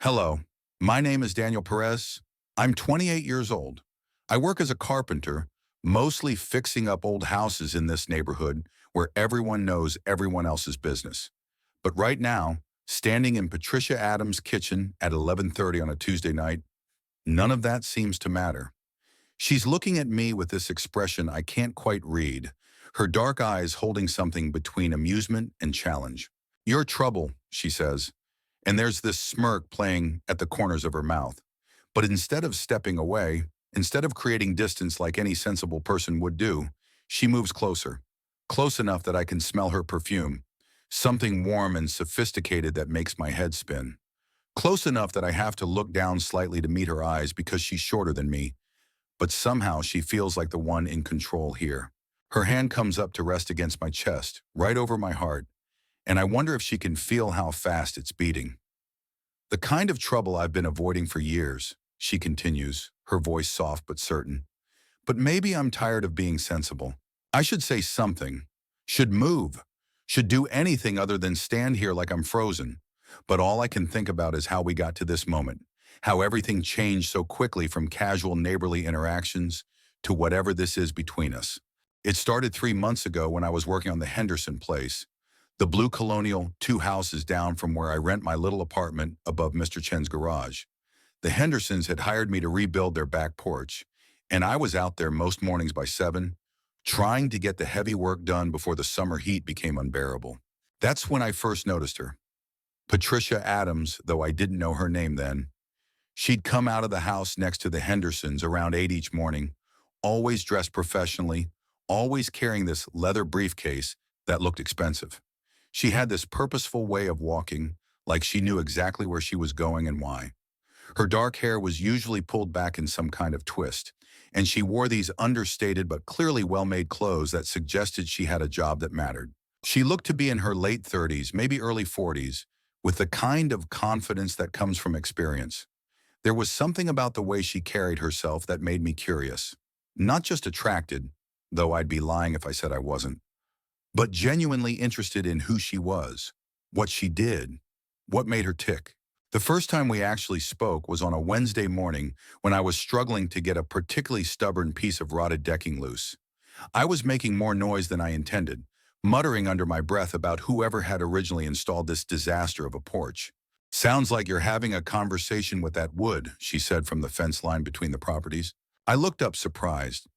Hello, my name is Daniel Perez. I'm 28 years old. I work as a carpenter, mostly fixing up old houses in this neighborhood where everyone knows everyone else's business. But right now, standing in Patricia Adams' kitchen at 11:30 on a Tuesday night, none of that seems to matter. She's looking at me with this expression I can't quite read, her dark eyes holding something between amusement and challenge. "You're trouble," she says, and there's this smirk playing at the corners of her mouth. But instead of stepping away, instead of creating distance like any sensible person would do, she moves closer, close enough that I can smell her perfume, something warm and sophisticated that makes my head spin. Close enough that I have to look down slightly to meet her eyes because she's shorter than me, but somehow she feels like the one in control here. Her hand comes up to rest against my chest, right over my heart, and I wonder if she can feel how fast it's beating. "The kind of trouble I've been avoiding for years," she continues, her voice soft but certain. "But maybe I'm tired of being sensible. I should say something, should move, should do anything other than stand here like I'm frozen. But all I can think about is how we got to this moment, how everything changed so quickly from casual neighborly interactions to whatever this is between us. It started 3 months ago when I was working on the Henderson place, the blue colonial 2 houses down from where I rent my little apartment above Mr. Chen's garage. The Hendersons had hired me to rebuild their back porch, and I was out there most mornings by 7, trying to get the heavy work done before the summer heat became unbearable. That's when I first noticed her. Patricia Adams, though I didn't know her name then. She'd come out of the house next to the Hendersons around 8 each morning, always dressed professionally, always carrying this leather briefcase that looked expensive. She had this purposeful way of walking, like she knew exactly where she was going and why. Her dark hair was usually pulled back in some kind of twist, and she wore these understated but clearly well-made clothes that suggested she had a job that mattered. She looked to be in her late 30s, maybe early 40s, with the kind of confidence that comes from experience. There was something about the way she carried herself that made me curious. Not just attracted, though I'd be lying if I said I wasn't, but genuinely interested in who she was, what she did, what made her tick. The first time we actually spoke was on a Wednesday morning when I was struggling to get a particularly stubborn piece of rotted decking loose. I was making more noise than I intended, muttering under my breath about whoever had originally installed this disaster of a porch. "Sounds like you're having a conversation with that wood," she said from the fence line between the properties. I looked up surprised.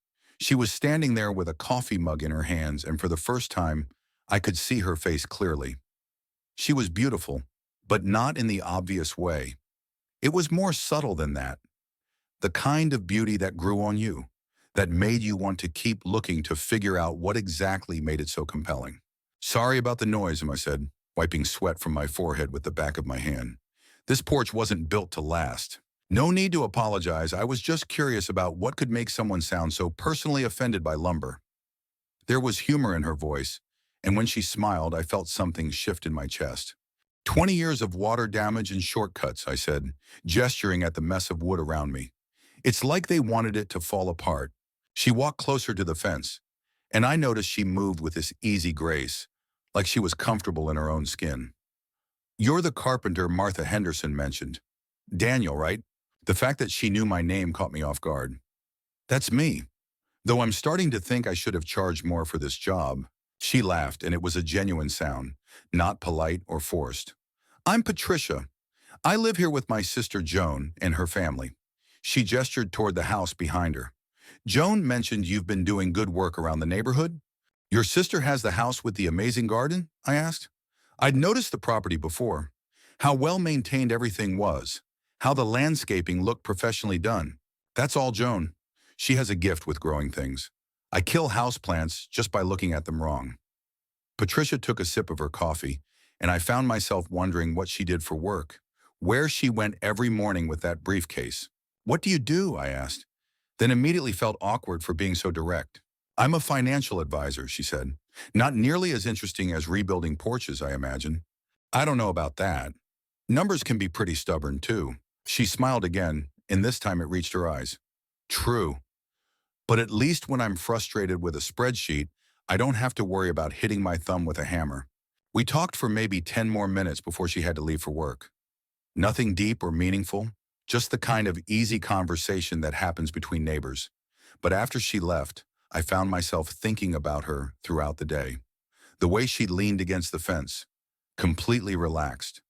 She was standing there with a coffee mug in her hands, and for the first time, I could see her face clearly. She was beautiful, but not in the obvious way. It was more subtle than that. The kind of beauty that grew on you, that made you want to keep looking to figure out what exactly made it so compelling. "Sorry about the noise," I said, wiping sweat from my forehead with the back of my hand. "This porch wasn't built to last." "No need to apologize. I was just curious about what could make someone sound so personally offended by lumber." There was humor in her voice, and when she smiled, I felt something shift in my chest. "20 years of water damage and shortcuts," I said, gesturing at the mess of wood around me. "It's like they wanted it to fall apart." She walked closer to the fence, and I noticed she moved with this easy grace, like she was comfortable in her own skin. "You're the carpenter Martha Henderson mentioned. Daniel, right?" The fact that she knew my name caught me off guard. "That's me, though I'm starting to think I should have charged more for this job." She laughed, and it was a genuine sound, not polite or forced. "I'm Patricia. I live here with my sister Joan and her family." She gestured toward the house behind her. "Joan mentioned you've been doing good work around the neighborhood." "Your sister has the house with the amazing garden?" I asked. I'd noticed the property before, how well maintained everything was, how the landscaping looked professionally done. "That's all Joan. She has a gift with growing things. I kill houseplants just by looking at them wrong." Patricia took a sip of her coffee, and I found myself wondering what she did for work, where she went every morning with that briefcase. "What do you do?" I asked, then immediately felt awkward for being so direct. "I'm a financial advisor," she said. "Not nearly as interesting as rebuilding porches, I imagine." "I don't know about that. Numbers can be pretty stubborn, too." She smiled again, and this time it reached her eyes. "True. But at least when I'm frustrated with a spreadsheet, I don't have to worry about hitting my thumb with a hammer." We talked for maybe 10 more minutes before she had to leave for work. Nothing deep or meaningful, just the kind of easy conversation that happens between neighbors. But after she left, I found myself thinking about her throughout the day. The way she leaned against the fence, completely relaxed.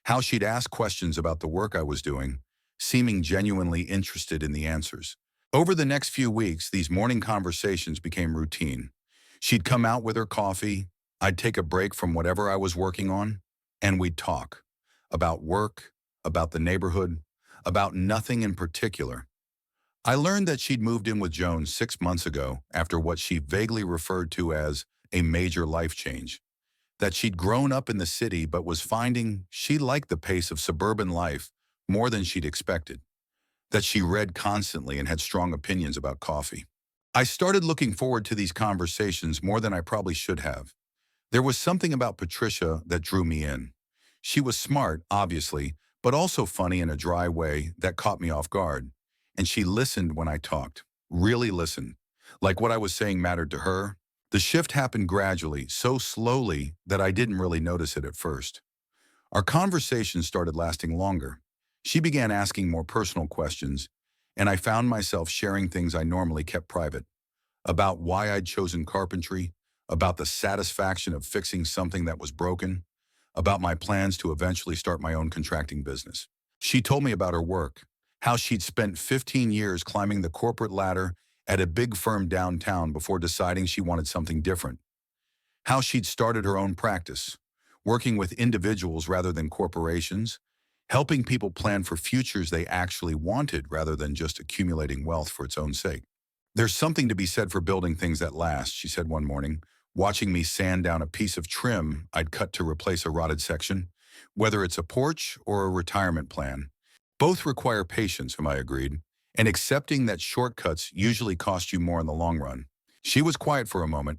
How she'd ask questions about the work I was doing, seeming genuinely interested in the answers. Over the next few weeks, these morning conversations became routine. She'd come out with her coffee, I'd take a break from whatever I was working on, and we'd talk about work, about the neighborhood, about nothing in particular. I learned that she'd moved in with Joan 6 months ago after what she vaguely referred to as a major life change. That she'd grown up in the city but was finding she liked the pace of suburban life more than she'd expected. That she read constantly and had strong opinions about coffee. I started looking forward to these conversations more than I probably should have. There was something about Patricia that drew me in. She was smart, obviously, but also funny in a dry way that caught me off guard. And she listened when I talked, really listened. Like what I was saying mattered to her. The shift happened gradually, so slowly that I didn't really notice it at first. Our conversation started lasting longer. She began asking more personal questions, and I found myself sharing things I normally kept private. About why I'd chosen carpentry, about the satisfaction of fixing something that was broken, about my plans to eventually start my own contracting business. She told me about her work, how she'd spent 15 years climbing the corporate ladder at a big firm downtown before deciding she wanted something different, how she'd started her own practice, working with individuals rather than corporations, helping people plan for futures they actually wanted rather than just accumulating wealth for its own sake. There's something to be said for building things that last, she said one morning, watching me sand down a piece of trim I'd cut to replace a rotted section. Whether it's a porch or a retirement plan, both require patience, I agreed, and accepting that shortcuts usually cost you more in the long run. She was quiet for a moment,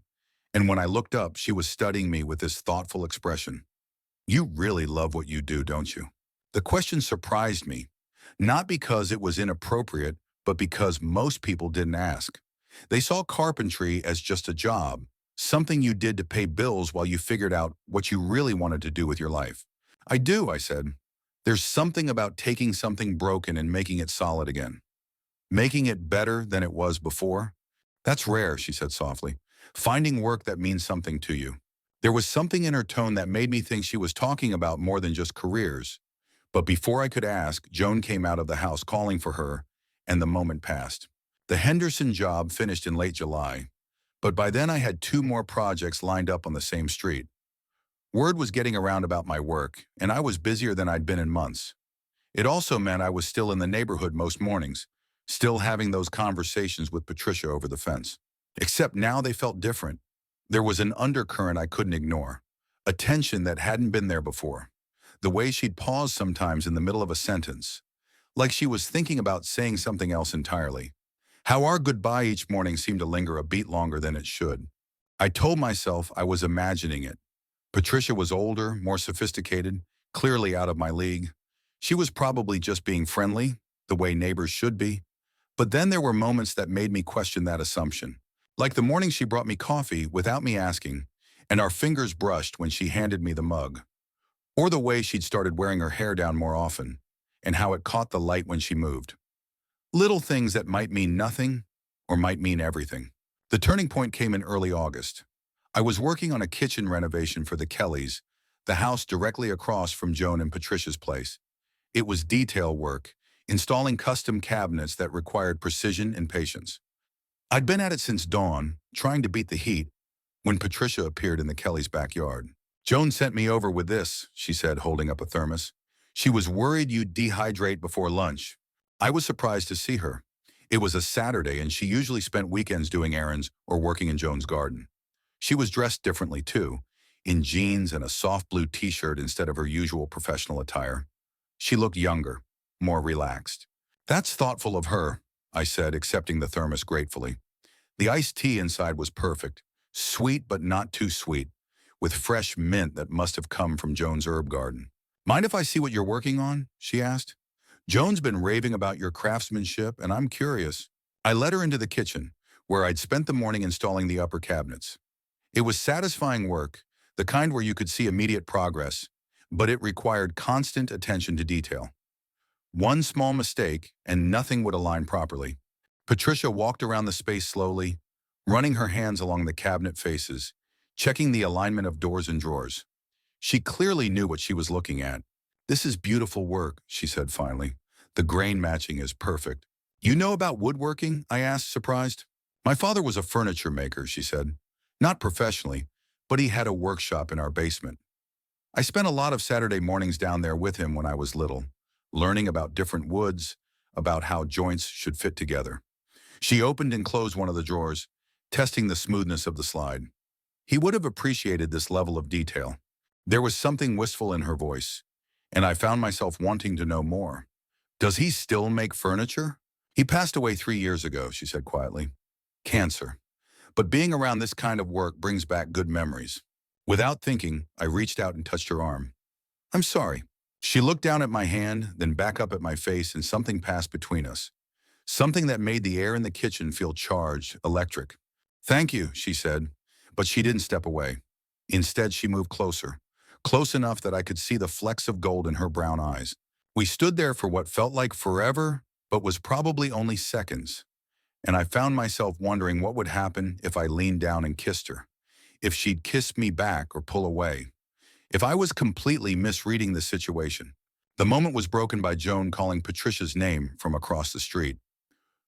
and when I looked up, she was studying me with this thoughtful expression. You really love what you do, don't you? The question surprised me, not because it was inappropriate, but because most people didn't ask. They saw carpentry as just a job, something you did to pay bills while you figured out what you really wanted to do with your life. I do, I said. There's something about taking something broken and making it solid again. Making it better than it was before. That's rare, she said softly. Finding work that means something to you. There was something in her tone that made me think she was talking about more than just careers. But before I could ask, Joan came out of the house calling for her, and the moment passed. The Henderson job finished in late July, but by then I had 2 more projects lined up on the same street. Word was getting around about my work, and I was busier than I'd been in months. It also meant I was still in the neighborhood most mornings, still having those conversations with Patricia over the fence. Except now they felt different. There was an undercurrent I couldn't ignore, a tension that hadn't been there before. The way she'd pause sometimes in the middle of a sentence, like she was thinking about saying something else entirely. How our goodbye each morning seemed to linger a beat longer than it should. I told myself I was imagining it. Patricia was older, more sophisticated, clearly out of my league. She was probably just being friendly, the way neighbors should be. But then there were moments that made me question that assumption. Like the morning she brought me coffee without me asking, and our fingers brushed when she handed me the mug. Or the way she'd started wearing her hair down more often, and how it caught the light when she moved. Little things that might mean nothing, or might mean everything. The turning point came in early August. I was working on a kitchen renovation for the Kellys, the house directly across from Joan and Patricia's place. It was detail work, installing custom cabinets that required precision and patience. I'd been at it since dawn, trying to beat the heat, when Patricia appeared in the Kellys' backyard. Joan sent me over with this, she said, holding up a thermos. She was worried you'd dehydrate before lunch. I was surprised to see her. It was a Saturday, and she usually spent weekends doing errands or working in Joan's garden. She was dressed differently, too, in jeans and a soft blue t-shirt instead of her usual professional attire. She looked younger, more relaxed. That's thoughtful of her, I said, accepting the thermos gratefully. The iced tea inside was perfect, sweet but not too sweet, with fresh mint that must have come from Joan's herb garden. Mind if I see what you're working on? She asked. Joan's been raving about your craftsmanship, and I'm curious. I led her into the kitchen, where I'd spent the morning installing the upper cabinets. It was satisfying work, the kind where you could see immediate progress, but it required constant attention to detail. One small mistake, and nothing would align properly. Patricia walked around the space slowly, running her hands along the cabinet faces, checking the alignment of doors and drawers. She clearly knew what she was looking at. "This is beautiful work," she said finally. "The grain matching is perfect." "You know about woodworking?" I asked, surprised. "My father was a furniture maker," she said. "Not professionally, but he had a workshop in our basement. I spent a lot of Saturday mornings down there with him when I was little, learning about different woods, about how joints should fit together." She opened and closed one of the drawers, testing the smoothness of the slide. He would have appreciated this level of detail. There was something wistful in her voice, and I found myself wanting to know more. "Does he still make furniture?" "He passed away 3 years ago," she said quietly. "Cancer. But being around this kind of work brings back good memories." Without thinking, I reached out and touched her arm. "I'm sorry." She looked down at my hand, then back up at my face, and something passed between us. Something that made the air in the kitchen feel charged, electric. "Thank you," she said, but she didn't step away. Instead, she moved closer, close enough that I could see the flecks of gold in her brown eyes. We stood there for what felt like forever, but was probably only seconds. And I found myself wondering what would happen if I leaned down and kissed her, if she'd kiss me back or pull away, if I was completely misreading the situation. The moment was broken by Joan calling Patricia's name from across the street.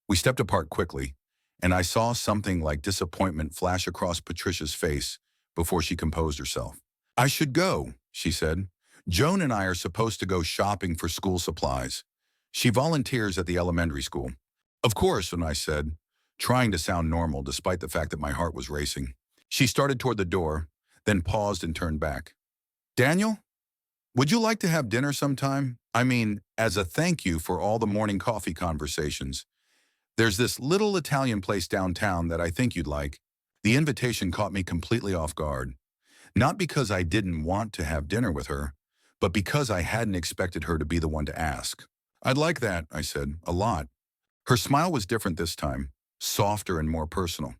We stepped apart quickly, and I saw something like disappointment flash across Patricia's face before she composed herself. "I should go," she said. "Joan and I are supposed to go shopping for school supplies. She volunteers at the elementary school." "Of course," and I said, trying to sound normal despite the fact that my heart was racing. She started toward the door, then paused and turned back. "Daniel, would you like to have dinner sometime? I mean, as a thank you for all the morning coffee conversations. There's this little Italian place downtown that I think you'd like." The invitation caught me completely off guard. Not because I didn't want to have dinner with her, but because I hadn't expected her to be the one to ask. "I'd like that," I said, "a lot." Her smile was different this time, softer and more personal.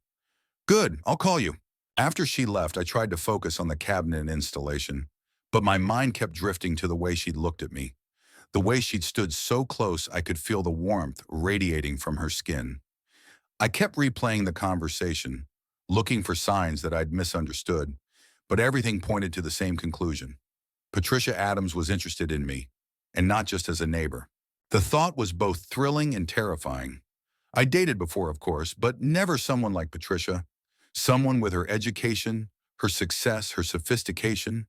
"Good, I'll call you." After she left, I tried to focus on the cabinet and installation, but my mind kept drifting to the way she'd looked at me, the way she'd stood so close I could feel the warmth radiating from her skin. I kept replaying the conversation, looking for signs that I'd misunderstood, but everything pointed to the same conclusion. Patricia Adams was interested in me, and not just as a neighbor. The thought was both thrilling and terrifying. I dated before, of course, but never someone like Patricia. Someone with her education, her success, her sophistication.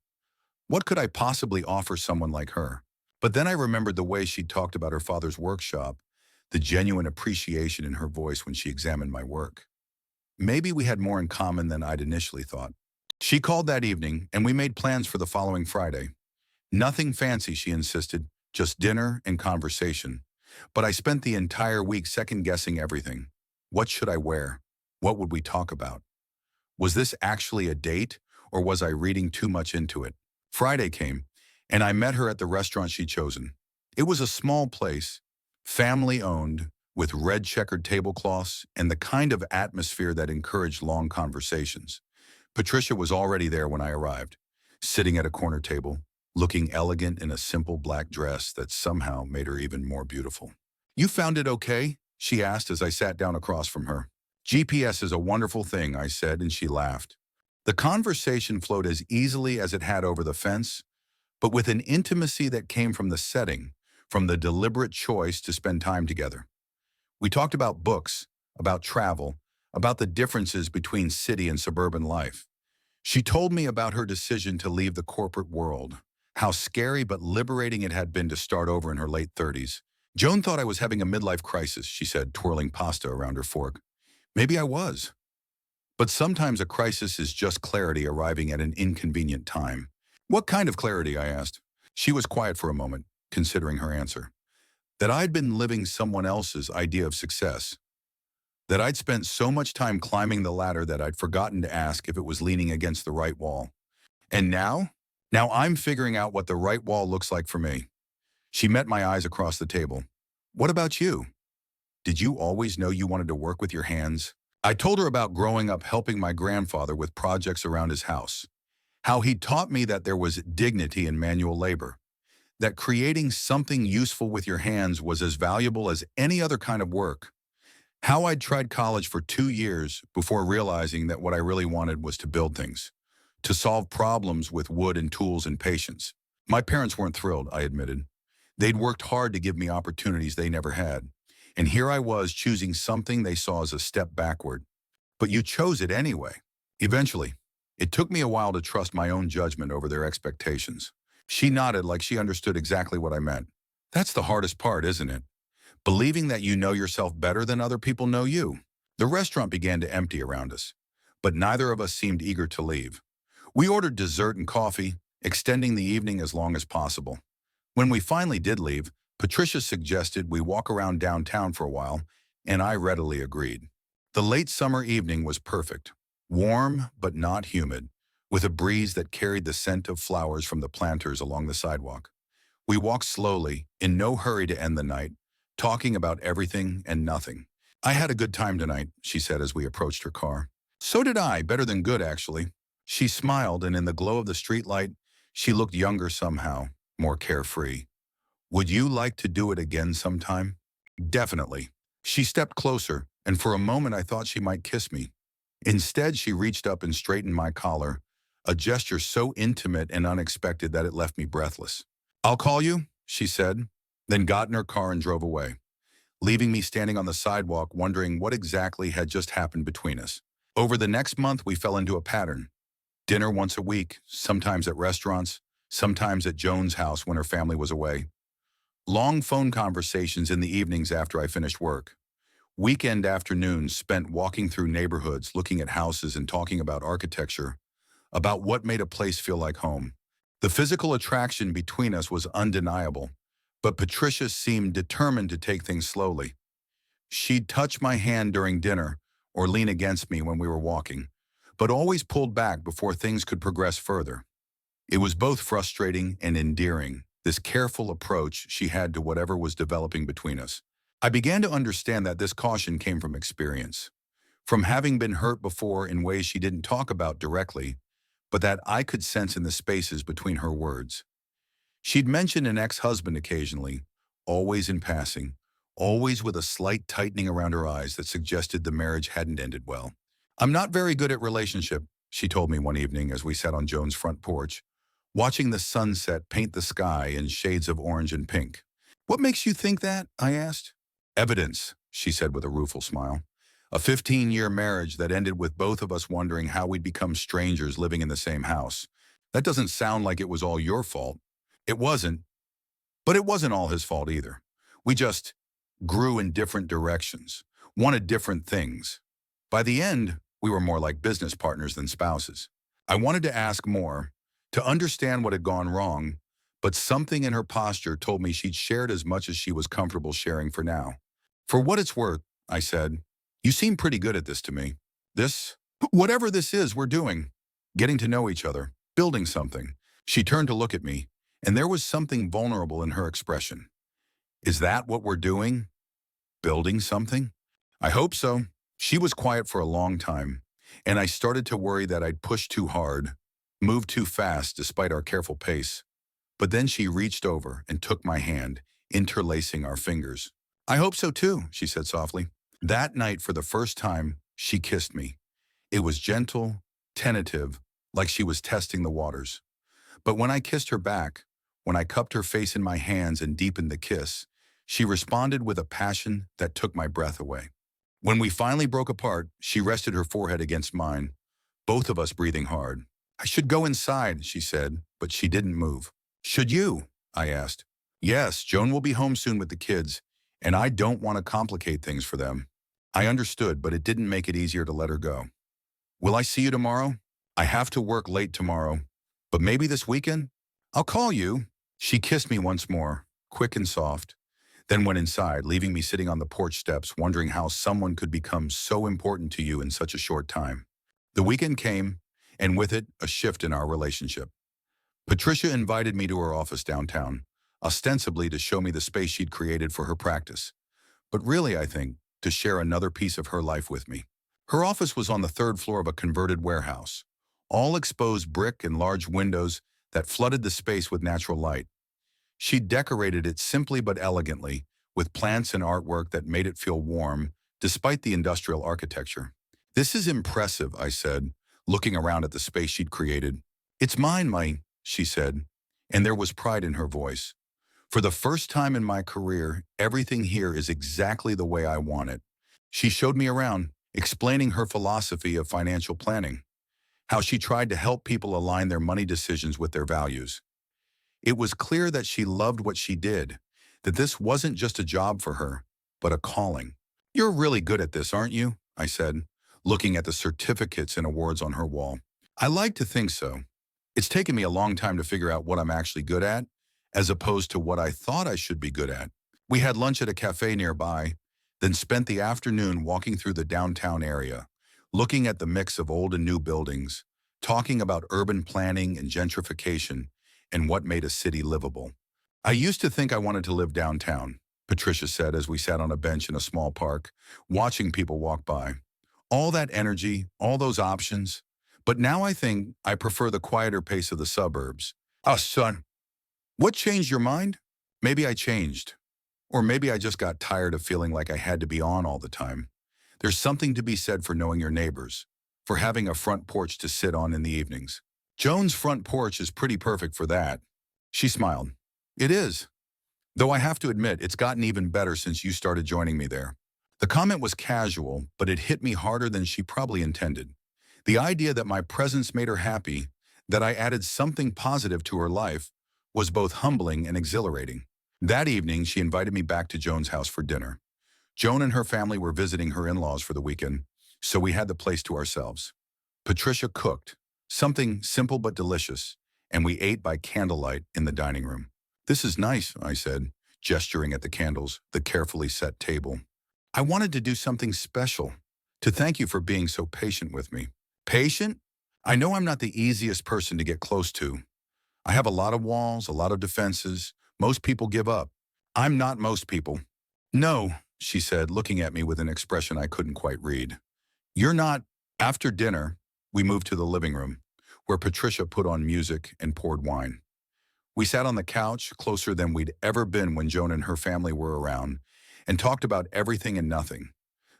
What could I possibly offer someone like her? But then I remembered the way she'd talked about her father's workshop, the genuine appreciation in her voice when she examined my work. Maybe we had more in common than I'd initially thought. She called that evening, and we made plans for the following Friday. Nothing fancy, she insisted, just dinner and conversation. But I spent the entire week second-guessing everything. What should I wear? What would we talk about? Was this actually a date, or was I reading too much into it? Friday came, and I met her at the restaurant she'd chosen. It was a small place, family-owned, with red checkered tablecloths and the kind of atmosphere that encouraged long conversations. Patricia was already there when I arrived, sitting at a corner table, looking elegant in a simple black dress that somehow made her even more beautiful. "You found it okay?" she asked as I sat down across from her. "GPS is a wonderful thing," I said, and she laughed. The conversation flowed as easily as it had over the fence, but with an intimacy that came from the setting, from the deliberate choice to spend time together. We talked about books, about travel, about the differences between city and suburban life. She told me about her decision to leave the corporate world, how scary but liberating it had been to start over in her late 30s. "Joan thought I was having a midlife crisis," she said, twirling pasta around her fork. Maybe I was. But sometimes a crisis is just clarity arriving at an inconvenient time. "What kind of clarity?" I asked. She was quiet for a moment, considering her answer. That I'd been living someone else's idea of success. That I'd spent so much time climbing the ladder that I'd forgotten to ask if it was leaning against the right wall. And now? Now I'm figuring out what the right wall looks like for me. She met my eyes across the table. "What about you? Did you always know you wanted to work with your hands?" I told her about growing up helping my grandfather with projects around his house. how he taught me that there was dignity in manual labor, that creating something useful with your hands was as valuable as any other kind of work. How I'd tried college for 2 years before realizing that what I really wanted was to build things, to solve problems with wood and tools and patience. My parents weren't thrilled, I admitted. They'd worked hard to give me opportunities they never had. And here I was choosing something they saw as a step backward. But you chose it anyway. Eventually, it took me a while to trust my own judgment over their expectations. She nodded like she understood exactly what I meant. That's the hardest part, isn't it? Believing that you know yourself better than other people know you. The restaurant began to empty around us, but neither of us seemed eager to leave. We ordered dessert and coffee, extending the evening as long as possible. When we finally did leave, Patricia suggested we walk around downtown for a while, and I readily agreed. The late summer evening was perfect, warm but not humid, with a breeze that carried the scent of flowers from the planters along the sidewalk. We walked slowly, in no hurry to end the night, talking about everything and nothing. I had a good time tonight, she said as we approached her car. So did I, better than good, actually. She smiled, and in the glow of the streetlight, she looked younger somehow, more carefree. Would you like to do it again sometime? Definitely. She stepped closer, and for a moment I thought she might kiss me. Instead, she reached up and straightened my collar, a gesture so intimate and unexpected that it left me breathless. I'll call you, she said, then got in her car and drove away, leaving me standing on the sidewalk wondering what exactly had just happened between us. Over the next month, we fell into a pattern. Dinner once a week, sometimes at restaurants, sometimes at Joan's house when her family was away. Long phone conversations in the evenings after I finished work. Weekend afternoons spent walking through neighborhoods, looking at houses and talking about architecture, about what made a place feel like home. The physical attraction between us was undeniable, but Patricia seemed determined to take things slowly. She'd touch my hand during dinner or lean against me when we were walking, but always pulled back before things could progress further. It was both frustrating and endearing, this careful approach she had to whatever was developing between us. I began to understand that this caution came from experience, from having been hurt before in ways she didn't talk about directly, but that I could sense in the spaces between her words. She'd mention an ex-husband occasionally, always in passing, always with a slight tightening around her eyes that suggested the marriage hadn't ended well. I'm not very good at relationship, she told me one evening as we sat on Joan's front porch, watching the sunset paint the sky in shades of orange and pink. What makes you think that? I asked. Evidence, she said with a rueful smile. A 15-year marriage that ended with both of us wondering how we'd become strangers living in the same house. That doesn't sound like it was all your fault. It wasn't, but it wasn't all his fault either. We just grew in different directions, wanted different things. By the end, we were more like business partners than spouses. I wanted to ask more, to understand what had gone wrong, but something in her posture told me she'd shared as much as she was comfortable sharing for now. For what it's worth, I said, you seem pretty good at this to me. Whatever this is we're doing, getting to know each other, building something. She turned to look at me, and there was something vulnerable in her expression. Is that what we're doing? Building something? I hope so. She was quiet for a long time, and I started to worry that I'd pushed too hard, moved too fast despite our careful pace. But then she reached over and took my hand, interlacing our fingers. I hope so too, she said softly. That night, for the first time, she kissed me. It was gentle, tentative, like she was testing the waters. But when I kissed her back, when I cupped her face in my hands and deepened the kiss, she responded with a passion that took my breath away. When we finally broke apart, she rested her forehead against mine, both of us breathing hard. I should go inside, she said, but she didn't move. Should you? I asked. Yes, Joan will be home soon with the kids, and I don't want to complicate things for them. I understood, but it didn't make it easier to let her go. Will I see you tomorrow? I have to work late tomorrow, but maybe this weekend? I'll call you. She kissed me once more, quick and soft, then went inside, leaving me sitting on the porch steps, wondering how someone could become so important to you in such a short time. The weekend came, and with it, a shift in our relationship. Patricia invited me to her office downtown, ostensibly to show me the space she'd created for her practice, but really, I think, to share another piece of her life with me. Her office was on the third floor of a converted warehouse, all exposed brick and large windows that flooded the space with natural light. She decorated it simply but elegantly, with plants and artwork that made it feel warm, despite the industrial architecture. "This is impressive," I said, looking around at the space she'd created. "It's mine, she said, and there was pride in her voice. "For the first time in my career, everything here is exactly the way I want it." She showed me around, explaining her philosophy of financial planning, how she tried to help people align their money decisions with their values. It was clear that she loved what she did, that this wasn't just a job for her, but a calling. "You're really good at this, aren't you?" I said, looking at the certificates and awards on her wall. "I like to think so. It's taken me a long time to figure out what I'm actually good at, as opposed to what I thought I should be good at." We had lunch at a cafe nearby, then spent the afternoon walking through the downtown area, looking at the mix of old and new buildings, talking about urban planning and gentrification, and what made a city livable. "I used to think I wanted to live downtown," Patricia said as we sat on a bench in a small park, watching people walk by. "All that energy, all those options. But now I think I prefer the quieter pace of the suburbs." "Oh, son, what changed your mind?" "Maybe I changed. Or maybe I just got tired of feeling like I had to be on all the time. There's something to be said for knowing your neighbors, for having a front porch to sit on in the evenings." "Joan's front porch is pretty perfect for that." She smiled. "It is. Though I have to admit, it's gotten even better since you started joining me there." The comment was casual, but it hit me harder than she probably intended. The idea that my presence made her happy, that I added something positive to her life, was both humbling and exhilarating. That evening, she invited me back to Joan's house for dinner. Joan and her family were visiting her in-laws for the weekend, so we had the place to ourselves. Patricia cooked, something simple but delicious, and we ate by candlelight in the dining room. "This is nice," I said, gesturing at the candles, the carefully set table. "I wanted to do something special, to thank you for being so patient with me." "Patient? I know I'm not the easiest person to get close to. I have a lot of walls, a lot of defenses. Most people give up. I'm not most people." "No," she said, looking at me with an expression I couldn't quite read. "You're not." After dinner, we moved to the living room, where Patricia put on music and poured wine. We sat on the couch, closer than we'd ever been when Joan and her family were around, and talked about everything and nothing.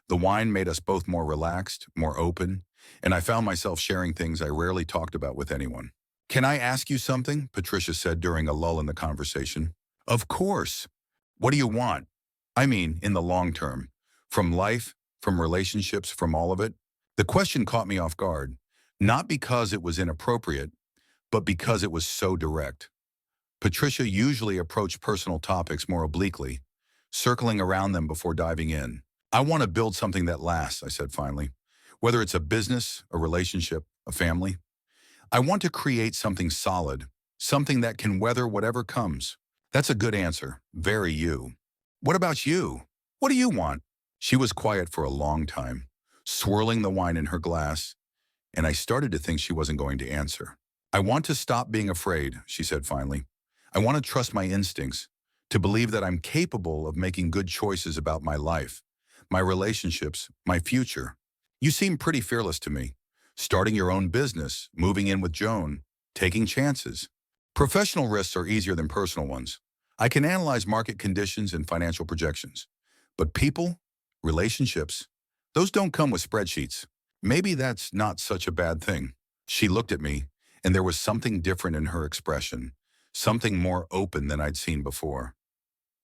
The wine made us both more relaxed, more open, and I found myself sharing things I rarely talked about with anyone. "Can I ask you something?" Patricia said during a lull in the conversation. "Of course. What do you want? I mean, in the long term. From life, from relationships, from all of it." The question caught me off guard, not because it was inappropriate, but because it was so direct. Patricia usually approached personal topics more obliquely, circling around them before diving in. "I want to build something that lasts," I said finally. "Whether it's a business, a relationship, a family. I want to create something solid, something that can weather whatever comes." "That's a good answer. Very you. What about you? What do you want?" She was quiet for a long time, swirling the wine in her glass, and I started to think she wasn't going to answer. "I want to stop being afraid," she said finally. "I want to trust my instincts, to believe that I'm capable of making good choices about my life, my relationships, my future. You seem pretty fearless to me. Starting your own business, moving in with Joan, taking chances. Professional risks are easier than personal ones. I can analyze market conditions and financial projections. But people, relationships, those don't come with spreadsheets. Maybe that's not such a bad thing." She looked at me, and there was something different in her expression, something more open than I'd seen before.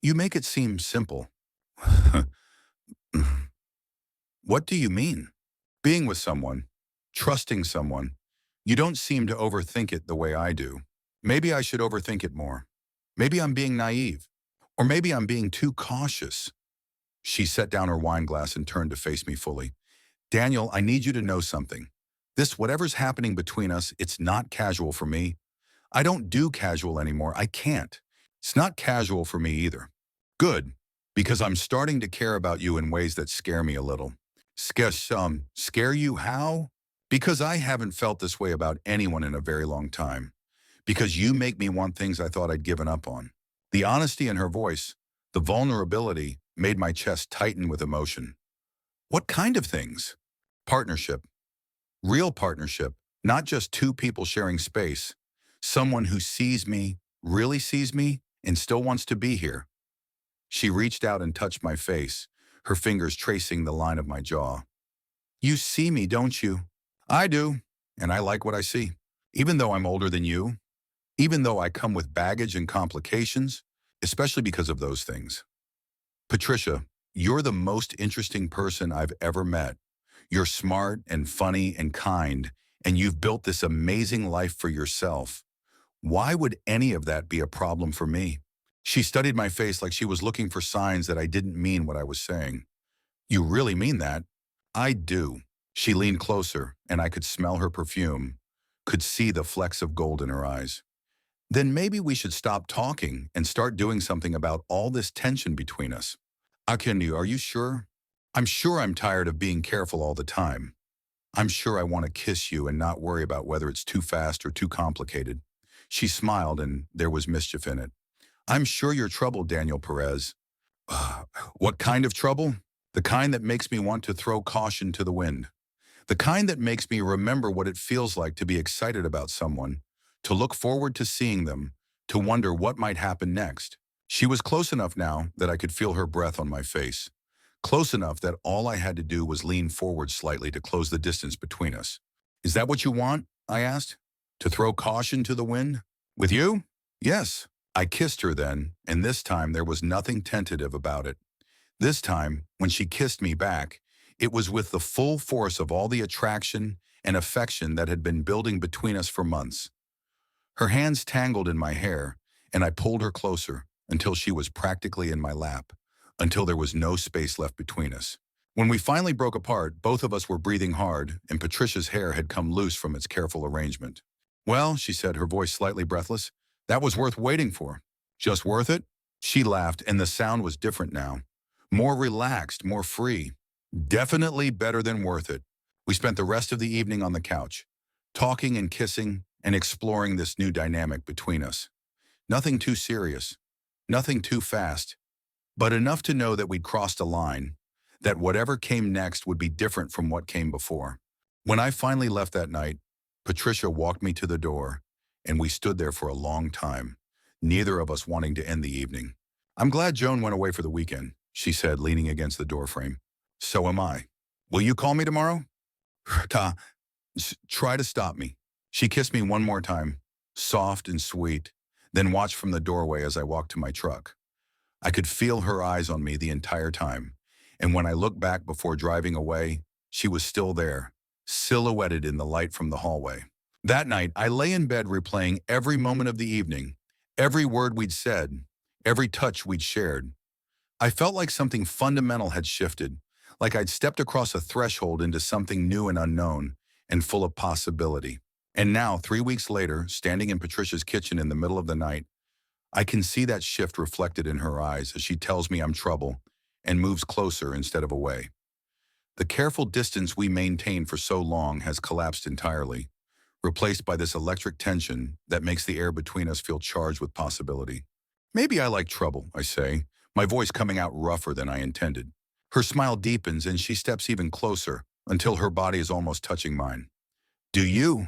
"You make it seem simple." "What do you mean?" "Being with someone, trusting someone. You don't seem to overthink it the way I do. Maybe I should overthink it more. Maybe I'm being naive. Or maybe I'm being too cautious." She set down her wine glass and turned to face me fully. "Daniel, I need you to know something. This, whatever's happening between us, it's not casual for me. I don't do casual anymore. I can't. It's not casual for me either." "Good, because I'm starting to care about you in ways that scare me a little." Scare you how?" "Because I haven't felt this way about anyone in a very long time. Because you make me want things I thought I'd given up on." The honesty in her voice, the vulnerability, made my chest tighten with emotion. "What kind of things?" "Partnership. Real partnership. Not just two people sharing space, someone who sees me, really sees me, and still wants to be here. She reached out and touched my face, her fingers tracing the line of my jaw. You see me, don't you? I do, and I like what I see. Even though I'm older than you, even though I come with baggage and complications, especially because of those things. Patricia, you're the most interesting person I've ever met. You're smart and funny and kind, and you've built this amazing life for yourself. Why would any of that be a problem for me? She studied my face like she was looking for signs that I didn't mean what I was saying. You really mean that? I do. She leaned closer, and I could smell her perfume, could see the flecks of gold in her eyes. Then maybe we should stop talking and start doing something about all this tension between us. Akindu, are you sure? I'm sure I'm tired of being careful all the time. I'm sure I want to kiss you and not worry about whether it's too fast or too complicated. She smiled, and there was mischief in it. I'm sure you're troubled, Daniel Perez. What kind of trouble? The kind that makes me want to throw caution to the wind. The kind that makes me remember what it feels like to be excited about someone, to look forward to seeing them, to wonder what might happen next. She was close enough now that I could feel her breath on my face. Close enough that all I had to do was lean forward slightly to close the distance between us. Is that what you want? I asked. To throw caution to the wind? With you? Yes. I kissed her then, and this time there was nothing tentative about it. This time, when she kissed me back, it was with the full force of all the attraction and affection that had been building between us for months. Her hands tangled in my hair, and I pulled her closer until she was practically in my lap, until there was no space left between us. When we finally broke apart, both of us were breathing hard, and Patricia's hair had come loose from its careful arrangement. Well, she said, her voice slightly breathless, that was worth waiting for. Just worth it? She laughed, and the sound was different now. More relaxed, more free. Definitely better than worth it. We spent the rest of the evening on the couch, talking and kissing and exploring this new dynamic between us. Nothing too serious, nothing too fast, but enough to know that we'd crossed a line, that whatever came next would be different from what came before. When I finally left that night, Patricia walked me to the door, and we stood there for a long time, neither of us wanting to end the evening. I'm glad Joan went away for the weekend, she said, leaning against the doorframe. So am I. Will you call me tomorrow? Try to stop me. She kissed me one more time, soft and sweet, then watched from the doorway as I walked to my truck. I could feel her eyes on me the entire time, and when I looked back before driving away, she was still there, silhouetted in the light from the hallway. That night, I lay in bed replaying every moment of the evening, every word we'd said, every touch we'd shared. I felt like something fundamental had shifted, like I'd stepped across a threshold into something new and unknown, and full of possibility. And now, 3 weeks later, standing in Patricia's kitchen in the middle of the night, I can see that shift reflected in her eyes as she tells me I'm trouble and moves closer instead of away. The careful distance we maintained for so long has collapsed entirely, replaced by this electric tension that makes the air between us feel charged with possibility. Maybe I like trouble, I say, my voice coming out rougher than I intended. Her smile deepens and she steps even closer until her body is almost touching mine. Do you?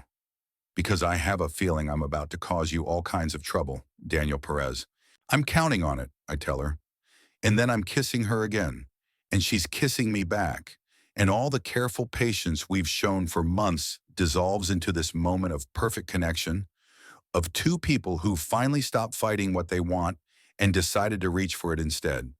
Because I have a feeling I'm about to cause you all kinds of trouble, Daniel Perez. I'm counting on it, I tell her. And then I'm kissing her again, and she's kissing me back, and all the careful patience we've shown for months dissolves into this moment of perfect connection, of two people who finally stopped fighting what they want and decided to reach for it instead.